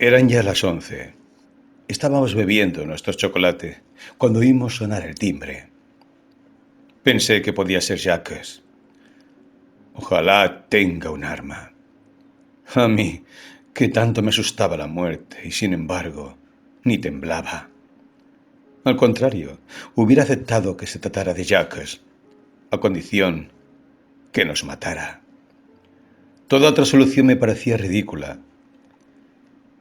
Eran ya las 11. Estábamos bebiendo nuestro chocolate cuando oímos sonar el timbre. Pensé que podía ser Jacques. Ojalá tenga un arma. A mí, que tanto me asustaba la muerte y sin embargo, ni temblaba. Al contrario, hubiera aceptado que se tratara de Jacques, a condición que nos matara. Toda otra solución me parecía ridícula.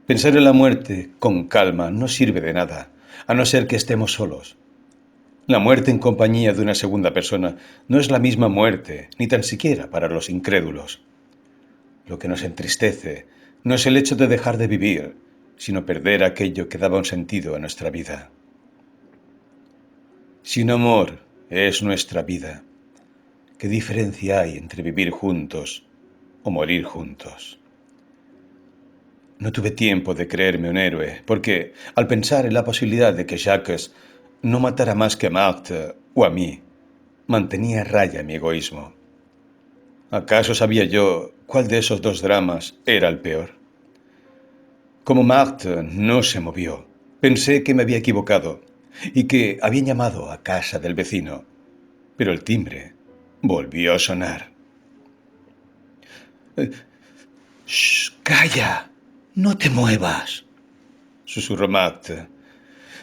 Pensar en la muerte con calma no sirve de nada, a no ser que estemos solos. La muerte en compañía de una segunda persona no es la misma muerte, ni tan siquiera para los incrédulos. Lo que nos entristece no es el hecho de dejar de vivir, sino perder aquello que daba un sentido a nuestra vida. Si un amor es nuestra vida, ¿qué diferencia hay entre vivir juntos o morir juntos? No tuve tiempo de creerme un héroe, porque al pensar en la posibilidad de que Jacques no matara más que a Marthe o a mí, mantenía a raya mi egoísmo. ¿Acaso sabía yo cuál de esos dos dramas era el peor? Como Marthe no se movió, pensé que me había equivocado y que habían llamado a casa del vecino, pero el timbre volvió a sonar. «Shh, calla, no te muevas», susurró Marthe.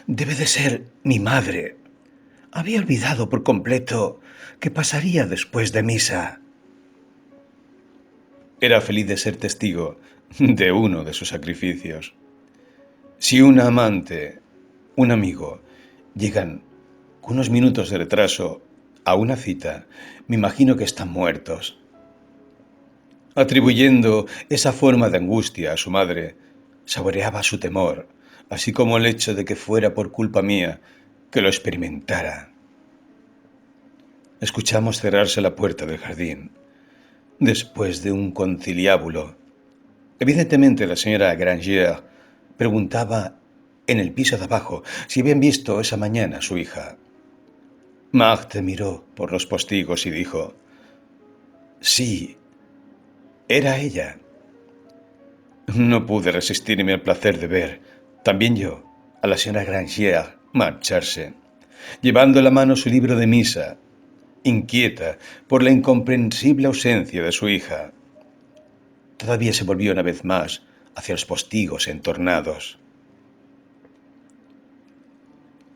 «Debe de ser mi madre. Había olvidado por completo que pasaría después de misa». Era feliz de ser testigo de uno de sus sacrificios. Si un amante, un amigo, llegan con unos minutos de retraso a una cita, me imagino que están muertos. Atribuyendo esa forma de angustia a su madre, saboreaba su temor, así como el hecho de que fuera por culpa mía que lo experimentara. Escuchamos cerrarse la puerta del jardín, después de un conciliábulo. Evidentemente la señora Granger preguntaba en el piso de abajo si habían visto esa mañana a su hija. Marthe miró por los postigos y dijo: «Sí, era ella». No pude resistirme al placer de ver, también yo, a la señora Granger marcharse, llevando en la mano su libro de misa, inquieta por la incomprensible ausencia de su hija. Todavía se volvió una vez más hacia los postigos entornados.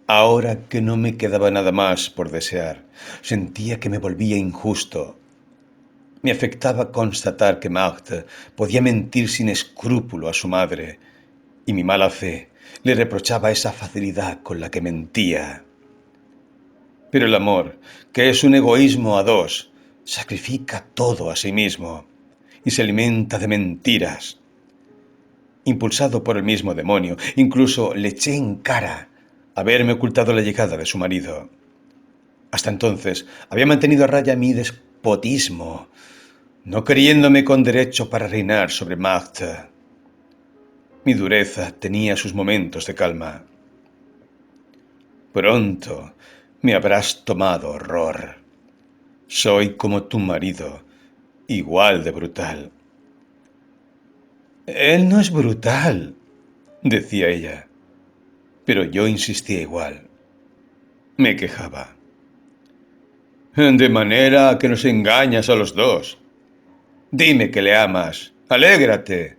Ahora que no me quedaba nada más por desear, sentía que me volvía injusto. Me afectaba constatar que Marthe podía mentir sin escrúpulo a su madre, y mi mala fe le reprochaba esa facilidad con la que mentía. Pero el amor, que es un egoísmo a dos, sacrifica todo a sí mismo y se alimenta de mentiras. Impulsado por el mismo demonio, incluso le eché en cara haberme ocultado la llegada de su marido. Hasta entonces había mantenido a raya mi despotismo, no creyéndome con derecho para reinar sobre Marthe. Mi dureza tenía sus momentos de calma. Pronto me habrás tomado horror. Soy como tu marido, igual de brutal. Él no es brutal, decía ella, pero yo insistía igual. Me quejaba. De manera que nos engañas a los dos. Dime que le amas. Alégrate.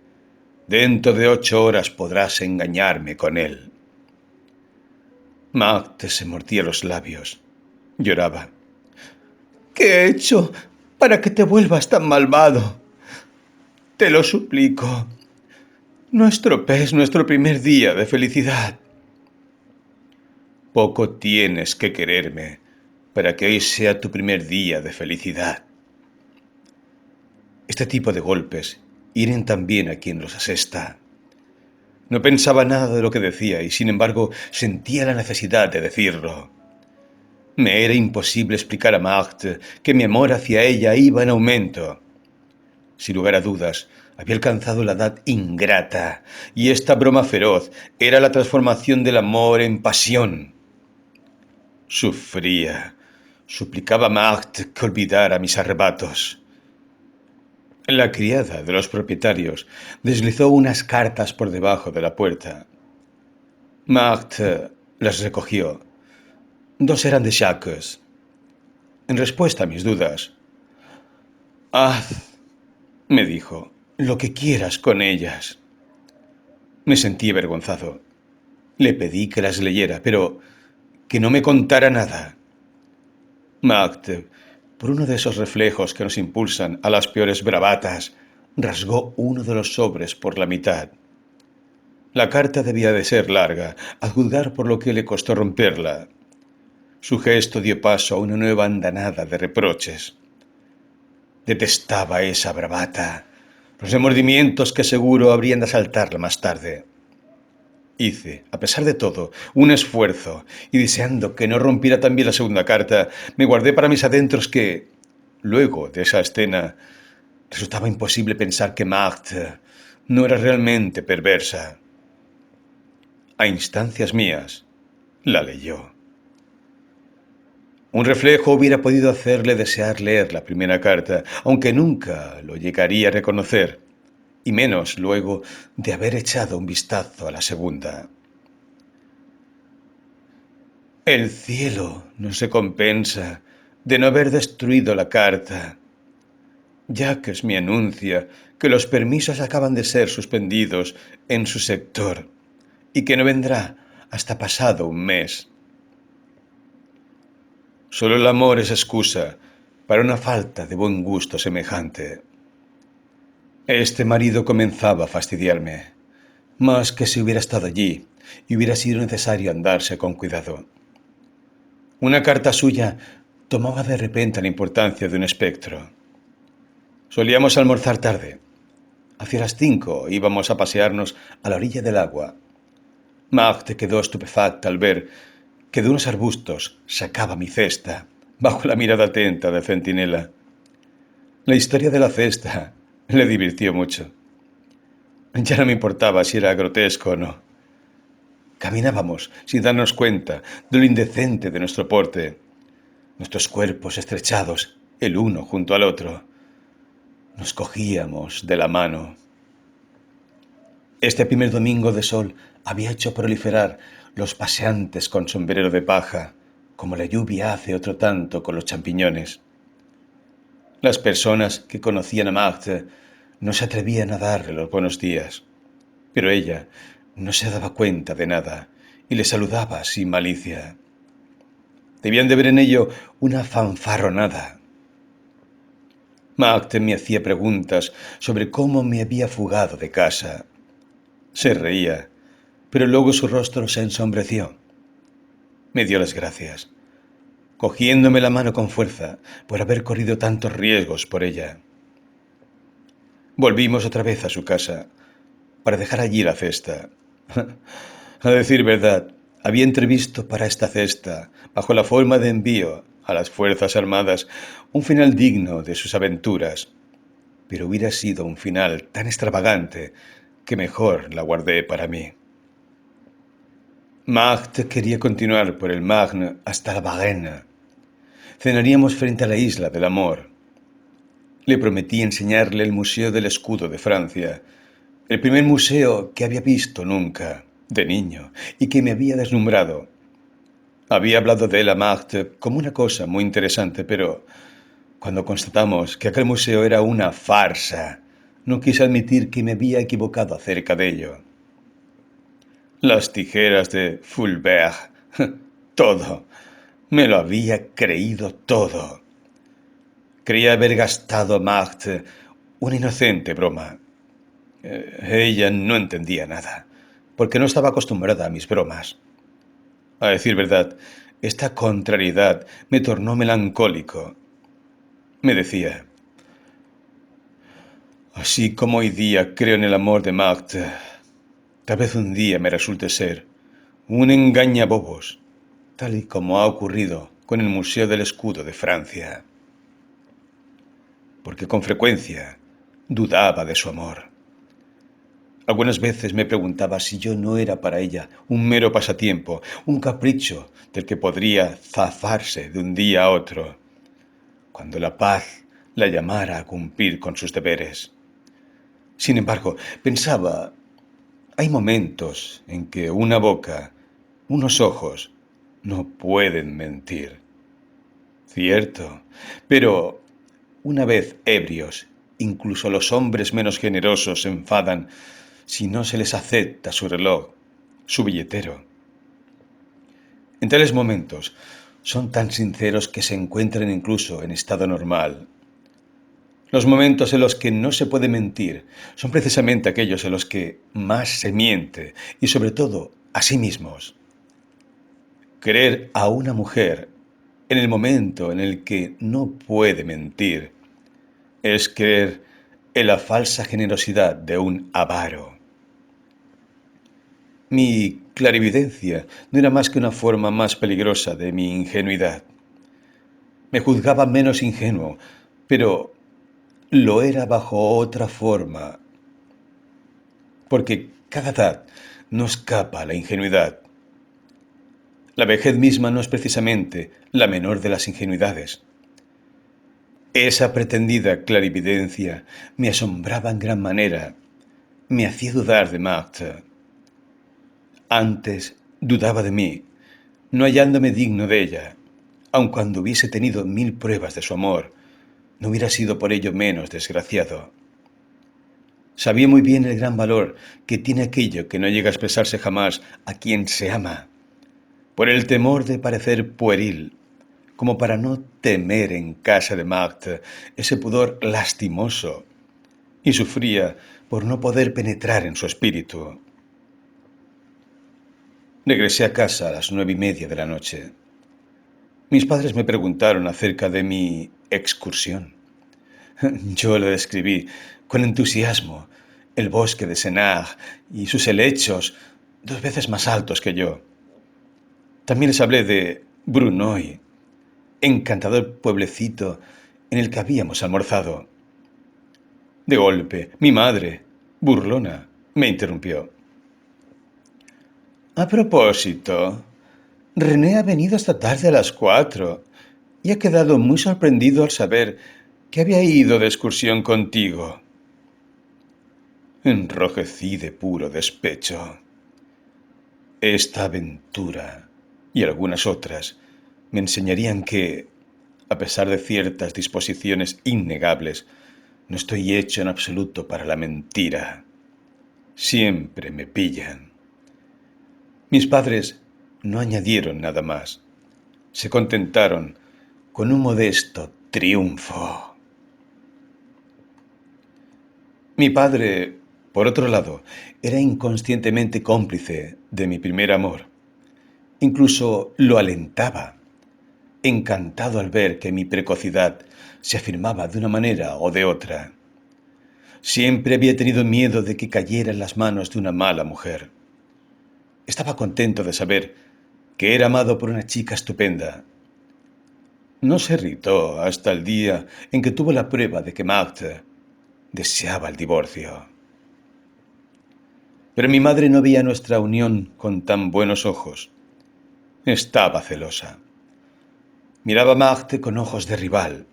Dentro de 8 horas podrás engañarme con él. Marthe se mordía los labios. Lloraba. ¿Qué he hecho para que te vuelvas tan malvado? Te lo suplico. No estropees nuestro primer día de felicidad. Poco tienes que quererme para que hoy sea tu primer día de felicidad. Este tipo de golpes hieren también a quien los asesta. No pensaba nada de lo que decía y, sin embargo, sentía la necesidad de decirlo. Me era imposible explicar a Marthe que mi amor hacia ella iba en aumento. Sin lugar a dudas, había alcanzado la edad ingrata, y esta broma feroz era la transformación del amor en pasión. Sufría, suplicaba a Marthe que olvidara mis arrebatos. La criada de los propietarios deslizó unas cartas por debajo de la puerta. Marthe las recogió. Dos eran de Jacques. En respuesta a mis dudas, haz, me dijo, lo que quieras con ellas. Me sentí avergonzado. Le pedí que las leyera, pero que no me contara nada. Marthe, por uno de esos reflejos que nos impulsan a las peores bravatas, rasgó uno de los sobres por la mitad. La carta debía de ser larga, a juzgar por lo que le costó romperla. Su gesto dio paso a una nueva andanada de reproches. Detestaba esa bravata, los remordimientos que seguro habrían de asaltarla más tarde. Hice, a pesar de todo, un esfuerzo, y deseando que no rompiera también la segunda carta, me guardé para mis adentros que, luego de esa escena, resultaba imposible pensar que Marthe no era realmente perversa. A instancias mías, la leyó. Un reflejo hubiera podido hacerle desear leer la primera carta, aunque nunca lo llegaría a reconocer, y menos luego de haber echado un vistazo a la segunda. El cielo nos recompensa de no haber destruido la carta. Jacques me anuncia que los permisos acaban de ser suspendidos en su sector y que no vendrá hasta pasado un mes. Solo el amor es excusa para una falta de buen gusto semejante. Este marido comenzaba a fastidiarme, más que si hubiera estado allí y hubiera sido necesario andarse con cuidado. Una carta suya tomaba de repente la importancia de un espectro. Solíamos almorzar tarde. Hacia las 5 íbamos a pasearnos a la orilla del agua. Marthe quedó estupefacta al ver que de unos arbustos sacaba mi cesta, bajo la mirada atenta del centinela. La historia de la cesta le divirtió mucho. Ya no me importaba si era grotesco o no. Caminábamos sin darnos cuenta de lo indecente de nuestro porte, nuestros cuerpos estrechados el uno junto al otro. Nos cogíamos de la mano. Este primer domingo de sol había hecho proliferar los paseantes con sombrero de paja, como la lluvia hace otro tanto con los champiñones. Las personas que conocían a Marthe no se atrevían a darle los buenos días, pero ella no se daba cuenta de nada y le saludaba sin malicia. Debían de ver en ello una fanfarronada. Marthe me hacía preguntas sobre cómo me había fugado de casa. Se reía, pero luego su rostro se ensombreció. Me dio las gracias, cogiéndome la mano con fuerza por haber corrido tantos riesgos por ella. Volvimos otra vez a su casa, para dejar allí la cesta. A decir verdad, había entrevisto para esta cesta, bajo la forma de envío a las Fuerzas Armadas, un final digno de sus aventuras, pero hubiera sido un final tan extravagante que mejor la guardé para mí. Marthe quería continuar por el Marne hasta la Varenne. Cenaríamos frente a la isla del amor. Le prometí enseñarle el Museo del Escudo de Francia, el primer museo que había visto nunca, de niño, y que me había deslumbrado. Había hablado de él a Marthe como una cosa muy interesante, pero cuando constatamos que aquel museo era una farsa, no quise admitir que me había equivocado acerca de ello. Las tijeras de Fulbert, todo, me lo había creído todo. Creía haber gastado a Marthe una inocente broma. Ella no entendía nada, porque no estaba acostumbrada a mis bromas. A decir verdad, esta contrariedad me tornó melancólico. Me decía, así como hoy día creo en el amor de Marthe, tal vez un día me resulte ser un engañabobos, tal y como ha ocurrido con el Museo del Escudo de Francia. Porque con frecuencia dudaba de su amor. Algunas veces me preguntaba si yo no era para ella un mero pasatiempo, un capricho del que podría zafarse de un día a otro, cuando la paz la llamara a cumplir con sus deberes. Sin embargo, pensaba, hay momentos en que una boca, unos ojos, no pueden mentir. Cierto, pero una vez ebrios, incluso los hombres menos generosos se enfadan si no se les acepta su reloj, su billetero. En tales momentos son tan sinceros que se encuentran incluso en estado normal. Los momentos en los que no se puede mentir son precisamente aquellos en los que más se miente y sobre todo a sí mismos. Querer a una mujer en el momento en el que no puede mentir es creer en la falsa generosidad de un avaro. Mi clarividencia no era más que una forma más peligrosa de mi ingenuidad. Me juzgaba menos ingenuo, pero lo era bajo otra forma, porque cada edad no escapa a la ingenuidad. La vejez misma no es precisamente la menor de las ingenuidades. Esa pretendida clarividencia me asombraba en gran manera, me hacía dudar de Marthe. Antes dudaba de mí, no hallándome digno de ella, aun cuando hubiese tenido 1000 pruebas de su amor, no hubiera sido por ello menos desgraciado. Sabía muy bien el gran valor que tiene aquello que no llega a expresarse jamás a quien se ama, por el temor de parecer pueril, como para no temer en casa de Marthe ese pudor lastimoso, y sufría por no poder penetrar en su espíritu. Regresé a casa a las 9:30 de la noche. Mis padres me preguntaron acerca de mi excursión. Yo lo describí con entusiasmo, el bosque de Senart y sus helechos 2 veces más altos que yo. También les hablé de Brunoy, encantador pueblecito en el que habíamos almorzado. De golpe, mi madre, burlona, me interrumpió. A propósito, René ha venido esta tarde a las 4 y ha quedado muy sorprendido al saber que había ido de excursión contigo. Enrojecí de puro despecho. Esta aventura y algunas otras me enseñarían que, a pesar de ciertas disposiciones innegables, no estoy hecho en absoluto para la mentira. Siempre me pillan. Mis padres no añadieron nada más. Se contentaron con un modesto triunfo. Mi padre, por otro lado, era inconscientemente cómplice de mi primer amor. Incluso lo alentaba, encantado al ver que mi precocidad se afirmaba de una manera o de otra. Siempre había tenido miedo de que cayera en las manos de una mala mujer. Estaba contento de saber que era amado por una chica estupenda. No se irritó hasta el día en que tuvo la prueba de que Marthe deseaba el divorcio. Pero mi madre no veía nuestra unión con tan buenos ojos. Estaba celosa. Miraba a Marthe con ojos de rival.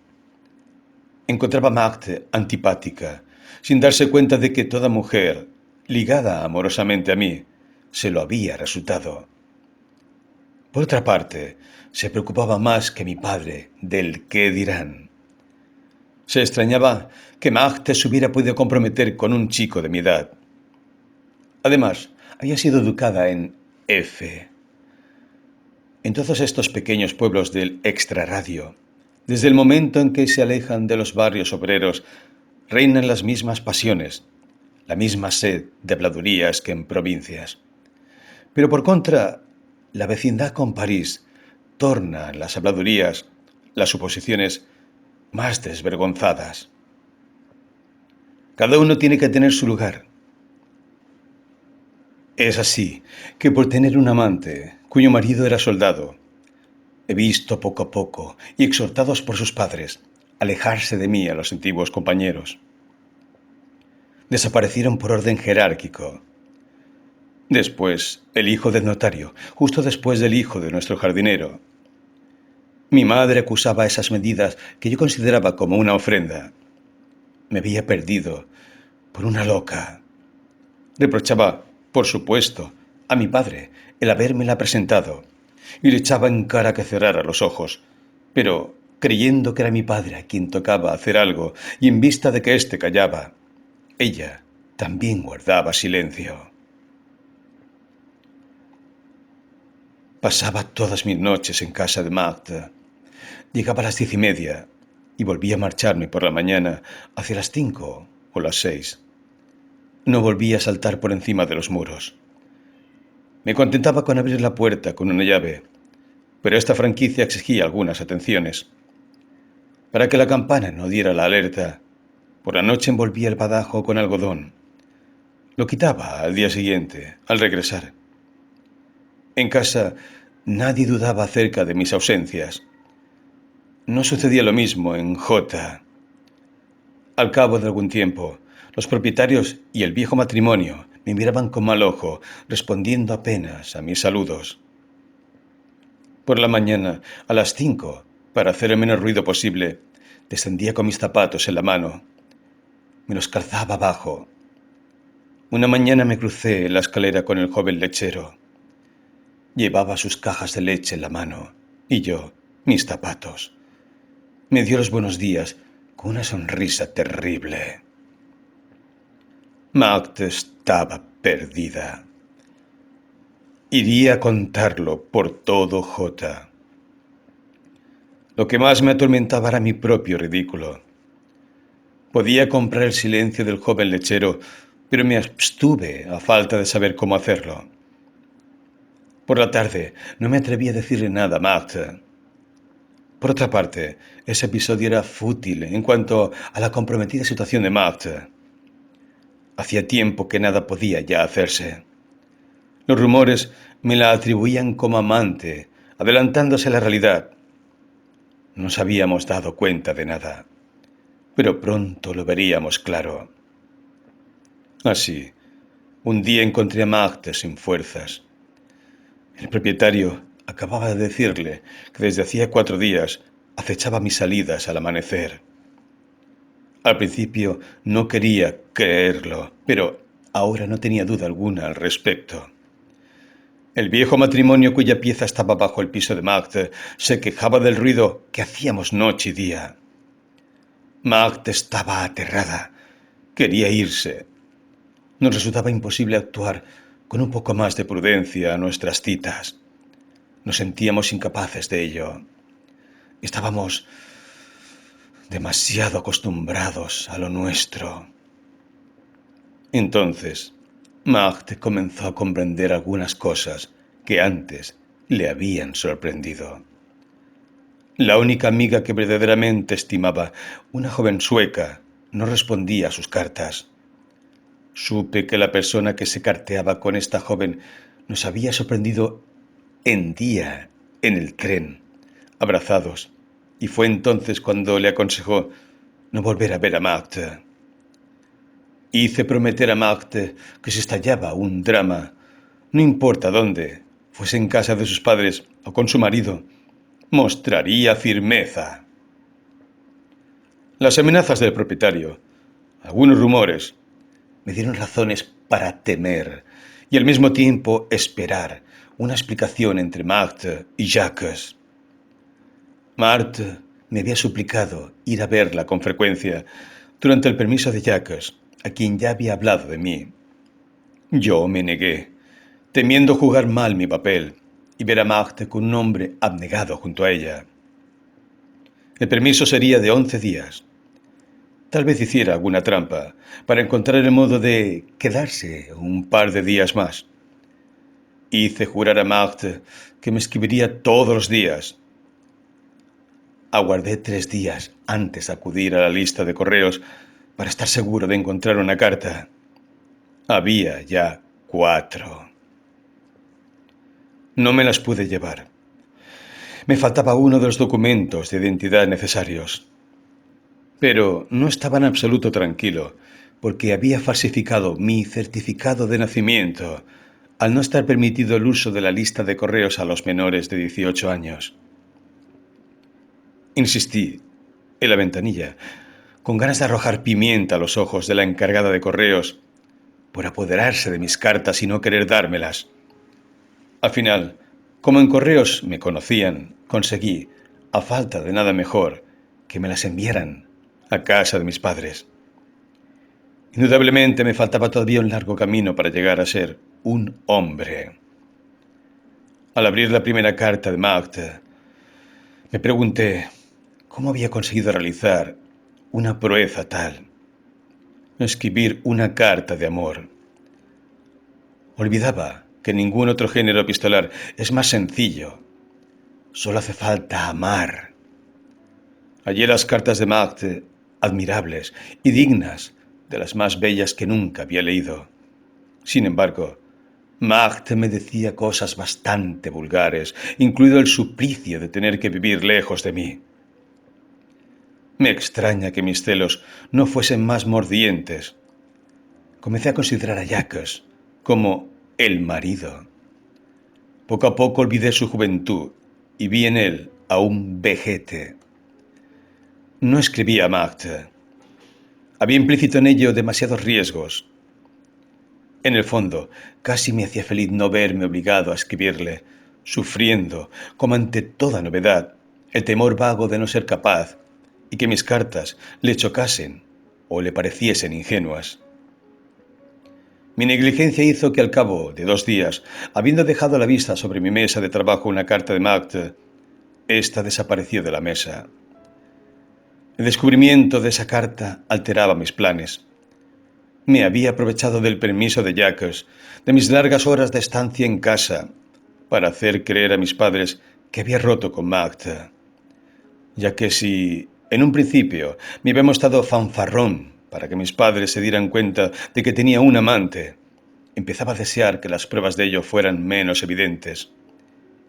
Encontraba a Marthe antipática, sin darse cuenta de que toda mujer, ligada amorosamente a mí, se lo había resultado. Por otra parte, se preocupaba más que mi padre del qué dirán. Se extrañaba que Marthe se hubiera podido comprometer con un chico de mi edad. Además, había sido educada en F. En todos estos pequeños pueblos del extrarradio, desde el momento en que se alejan de los barrios obreros, reinan las mismas pasiones, la misma sed de habladurías que en provincias. Pero por contra, la vecindad con París torna las habladurías, las suposiciones más desvergonzadas. Cada uno tiene que tener su lugar. Es así que por tener un amante, cuyo marido era soldado, he visto poco a poco, y exhortados por sus padres, alejarse de mí a los antiguos compañeros. Desaparecieron por orden jerárquico. Después, el hijo del notario, justo después del hijo de nuestro jardinero. Mi madre acusaba esas medidas que yo consideraba como una ofrenda. Me había perdido por una loca. Reprochaba, por supuesto, a mi padre el habérmela presentado y le echaba en cara que cerrara los ojos. Pero, creyendo que era mi padre a quien tocaba hacer algo y en vista de que éste callaba, ella también guardaba silencio. Pasaba todas mis noches en casa de Magda. Llegaba a las 10:30 y volvía a marcharme por la mañana hacia las 5 o las 6. No volvía a saltar por encima de los muros. Me contentaba con abrir la puerta con una llave, pero esta franquicia exigía algunas atenciones. Para que la campana no diera la alerta, por la noche envolvía el badajo con algodón. Lo quitaba al día siguiente, al regresar. En casa nadie dudaba acerca de mis ausencias. No sucedía lo mismo en J. Al cabo de algún tiempo, los propietarios y el viejo matrimonio me miraban con mal ojo, respondiendo apenas a mis saludos. Por la mañana, a las 5, para hacer el menor ruido posible, descendía con mis zapatos en la mano. Me los calzaba abajo. Una mañana me crucé en la escalera con el joven lechero. Llevaba sus cajas de leche en la mano y yo mis zapatos. Me dio los buenos días con una sonrisa terrible. Magda estaba perdida. Iría a contarlo por todo J. Lo que más me atormentaba era mi propio ridículo. Podía comprar el silencio del joven lechero, pero me abstuve a falta de saber cómo hacerlo. Por la tarde no me atreví a decirle nada a Magda. Por otra parte, ese episodio era fútil en cuanto a la comprometida situación de Magda. Hacía tiempo que nada podía ya hacerse. Los rumores me la atribuían como amante, adelantándose a la realidad. No nos habíamos dado cuenta de nada, pero pronto lo veríamos claro. Así, un día encontré a Magda sin fuerzas. El propietario acababa de decirle que desde hacía 4 días acechaba mis salidas al amanecer. Al principio no quería creerlo, pero ahora no tenía duda alguna al respecto. El viejo matrimonio cuya pieza estaba bajo el piso de Magda se quejaba del ruido que hacíamos noche y día. Magda estaba aterrada. Quería irse. Nos resultaba imposible actuar con un poco más de prudencia a nuestras citas. Nos sentíamos incapaces de ello. Estábamos demasiado acostumbrados a lo nuestro. Entonces, Magda comenzó a comprender algunas cosas que antes le habían sorprendido. La única amiga que verdaderamente estimaba, una joven sueca, no respondía a sus cartas. Supe que la persona que se carteaba con esta joven nos había sorprendido en día en el tren, abrazados, y fue entonces cuando le aconsejó no volver a ver a Magda. Hice prometer a Magda que si estallaba un drama, no importa dónde, fuese en casa de sus padres o con su marido, mostraría firmeza. Las amenazas del propietario, algunos rumores, me dieron razones para temer y al mismo tiempo esperar una explicación entre Magda y Jacques. Marthe me había suplicado ir a verla con frecuencia durante el permiso de Jacques, a quien ya había hablado de mí. Yo me negué, temiendo jugar mal mi papel y ver a Magda con un hombre abnegado junto a ella. El permiso sería de 11 días. Tal vez hiciera alguna trampa para encontrar el modo de quedarse un par de días más. Hice jurar a Magda que me escribiría todos los días. Aguardé 3 días antes de acudir a la lista de correos para estar seguro de encontrar una carta. Había ya 4. No me las pude llevar. Me faltaba uno de los documentos de identidad necesarios. Pero no estaba en absoluto tranquilo, porque había falsificado mi certificado de nacimiento al no estar permitido el uso de la lista de correos a los menores de 18 años. Insistí en la ventanilla, con ganas de arrojar pimienta a los ojos de la encargada de correos por apoderarse de mis cartas y no querer dármelas. Al final, como en correos me conocían, conseguí, a falta de nada mejor, que me las enviaran a casa de mis padres. Indudablemente me faltaba todavía un largo camino para llegar a ser un hombre. Al abrir la primera carta de Marthe, me pregunté cómo había conseguido realizar una proeza tal. Escribir una carta de amor. Olvidaba que ningún otro género epistolar es más sencillo. Solo hace falta amar. Hallé las cartas de Marthe admirables y dignas de las más bellas que nunca había leído. Sin embargo, Marthe me decía cosas bastante vulgares, incluido el suplicio de tener que vivir lejos de mí. Me extraña que mis celos no fuesen más mordientes. Comencé a considerar a Jacques como el marido. Poco a poco olvidé su juventud y vi en él a un vejete. No escribía a Marthe. Había implícito en ello demasiados riesgos. En el fondo, casi me hacía feliz no verme obligado a escribirle, sufriendo, como ante toda novedad, el temor vago de no ser capaz y que mis cartas le chocasen o le pareciesen ingenuas. Mi negligencia hizo que al cabo de 2 días, habiendo dejado a la vista sobre mi mesa de trabajo una carta de Marthe, ésta desapareció de la mesa. El descubrimiento de esa carta alteraba mis planes. Me había aprovechado del permiso de Jacques, de mis largas horas de estancia en casa, para hacer creer a mis padres que había roto con Marthe. Ya que si, en un principio, me había mostrado fanfarrón para que mis padres se dieran cuenta de que tenía un amante, empezaba a desear que las pruebas de ello fueran menos evidentes.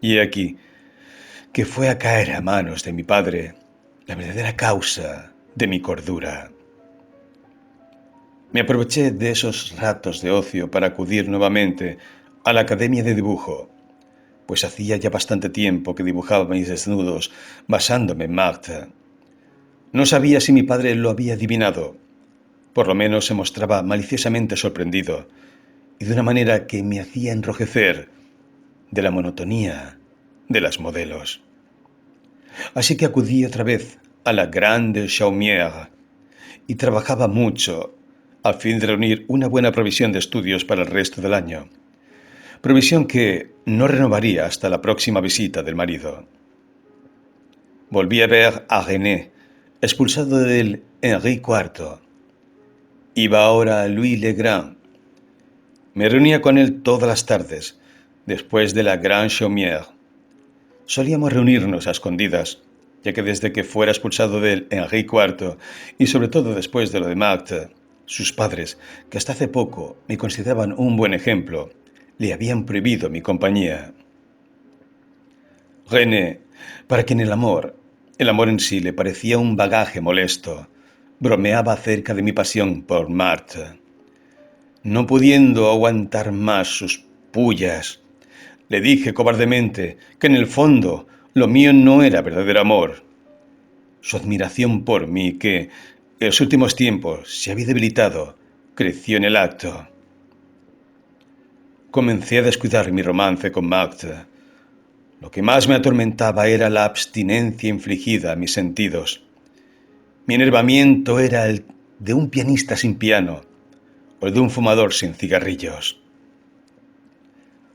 Y he aquí que fue a caer a manos de mi padre la verdadera causa de mi cordura. Me aproveché de esos ratos de ocio para acudir nuevamente a la academia de dibujo, pues hacía ya bastante tiempo que dibujaba mis desnudos basándome en Marthe. No sabía si mi padre lo había adivinado, por lo menos se mostraba maliciosamente sorprendido, y de una manera que me hacía enrojecer de la monotonía de las modelos. Así que acudí otra vez a la Grande Chaumière y trabajaba mucho a fin de reunir una buena provisión de estudios para el resto del año, provisión que no renovaría hasta la próxima visita del marido. Volví a ver a René, expulsado del Henri IV. Iba ahora a Louis le Grand. Me reunía con él todas las tardes, después de la Grande Chaumière. Solíamos reunirnos a escondidas, ya que desde que fuera expulsado del Henri IV, y sobre todo después de lo de Marthe, sus padres, que hasta hace poco me consideraban un buen ejemplo, le habían prohibido mi compañía. René, para quien el amor en sí le parecía un bagaje molesto, bromeaba acerca de mi pasión por Marthe. No pudiendo aguantar más sus pullas, le dije cobardemente que en el fondo lo mío no era verdadero amor. Su admiración por mí, que en los últimos tiempos se había debilitado, creció en el acto. Comencé a descuidar mi romance con Marthe. Lo que más me atormentaba era la abstinencia infligida a mis sentidos. Mi enervamiento era el de un pianista sin piano o el de un fumador sin cigarrillos.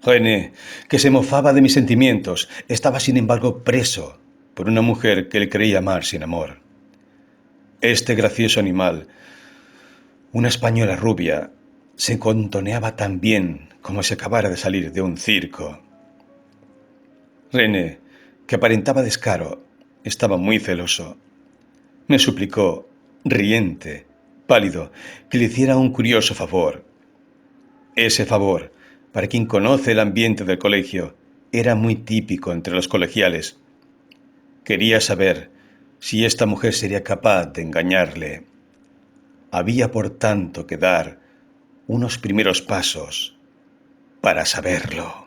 René, que se mofaba de mis sentimientos, estaba sin embargo preso por una mujer que le creía amar sin amor. Este gracioso animal, una española rubia, se contoneaba tan bien como si acabara de salir de un circo. René, que aparentaba descaro, estaba muy celoso. Me suplicó, riente, pálido, que le hiciera un curioso favor. Ese favor, para quien conoce el ambiente del colegio, era muy típico entre los colegiales. Quería saber si esta mujer sería capaz de engañarle. Había, por tanto, que dar unos primeros pasos para saberlo.